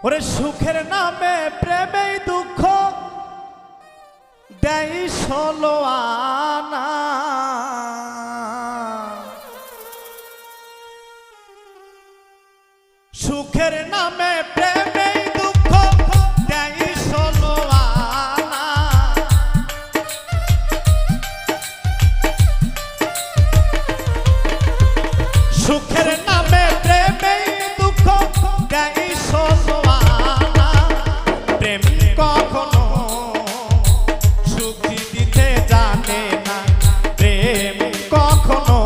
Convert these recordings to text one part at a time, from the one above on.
ওরে সুখের নামে প্রেমেই দুঃখ দেয় ষোলো আনা। সুখের নামে প্রেমেই দুঃখ দেয় ষোলো আনা। সুখের নামে প্রেমেই দুঃখ দেয় ষোলো আনা। প্রেম কখনো সুখ দিতে জানে না, প্রেম কখনো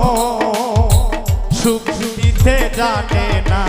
সুখ দিতে জানে না।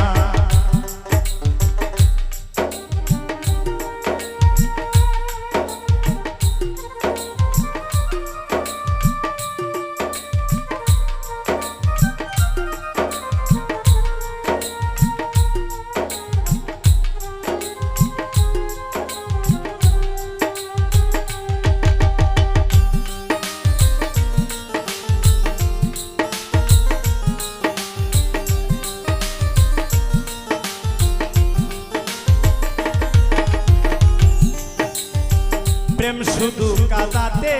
প্রেম শুধু কাঁদাতে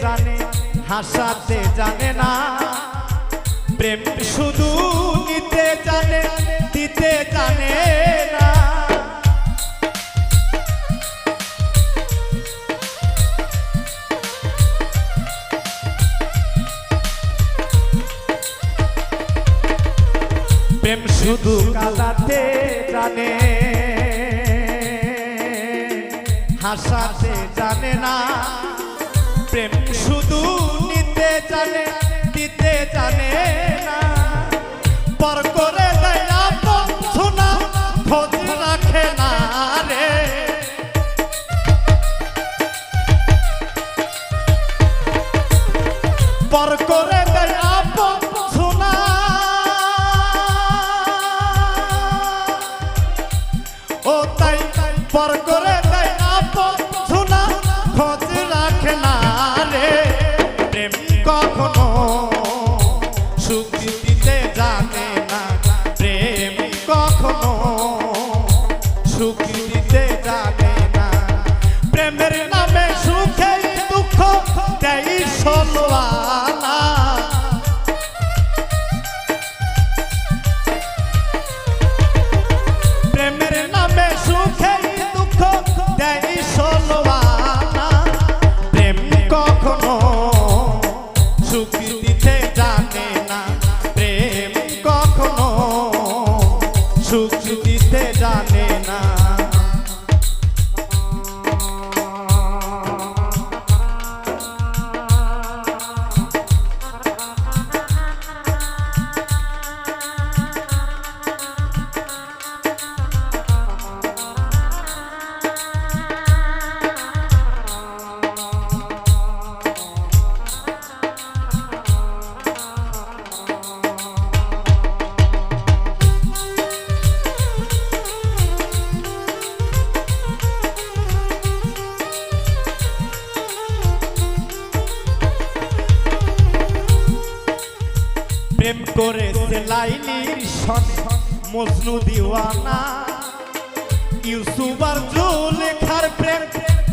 জানে, হাসাতে জানে না। প্রেম শুধু নিতে জানে, দিতে জানে না। প্রেম শুধু কাঁদাতে জানে, হাসাতে জানে না। প্রেম শুধু নিতে জানে, দিতে জানে না। পর করে দেয় আপন সোনা, খোঁজ রাখে না রে। পর করে দেয় আপন সোনা, ও তাই পর করে দেয় আপন সোনা, খোঁজ রাখে না রে। প্রেম কখনো সুখ দিতে জানে না, প্রেম কখনো সুখ দিতে জানে না। প্রেমের নামে সুখে দুঃখ দেয় ষোলো আনা। প্রেমের নামে সুখে দুঃখ দেয় ষোলো আনা। প্রেম কখনো সুখ দিতে জানে না, প্রেম কখনো সুখ দিতে জানে না। প্রেম করেছে লাইলির সনে মজনু দিওয়ানা। ইউসুফ আর জুলেখার প্রেম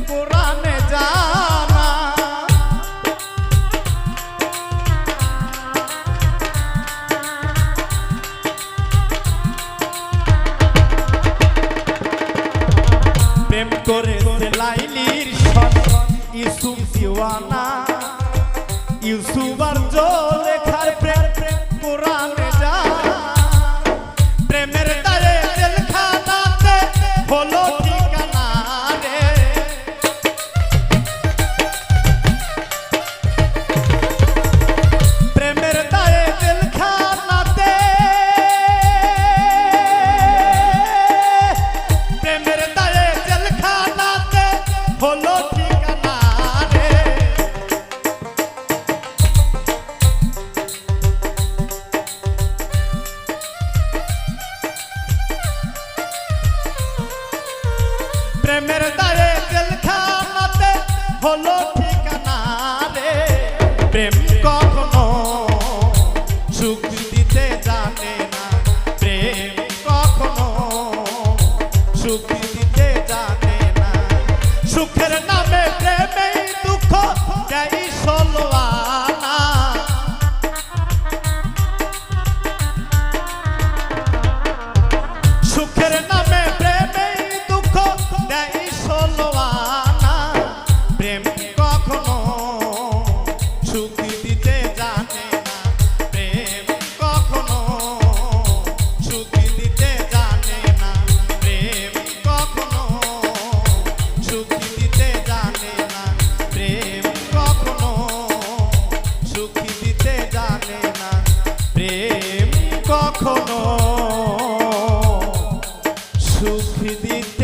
কোরআনে জানা। প্রেম করেছে লাইলির সনে ইউসুফ দিওয়ানা। ইউসুফ আর জুলেখার প্রেম কোরআনে জানা। প্রেমের দায়ে জেলখানাতে হলো ঠিকানা রে। প্রেমের দায়ে জেলখানাতে, প্রেমের দায়ে জেলখানাতে হলো ঠিকানা রে। প্রেমের দায়ে জেলখানাতে হলো ঠিকানা রে। প্রেম কখনো সুখ দিতে জানে না, প্রেম কখনো সুখ দিতে জানে না প্রেম কখনো সুখ দিতে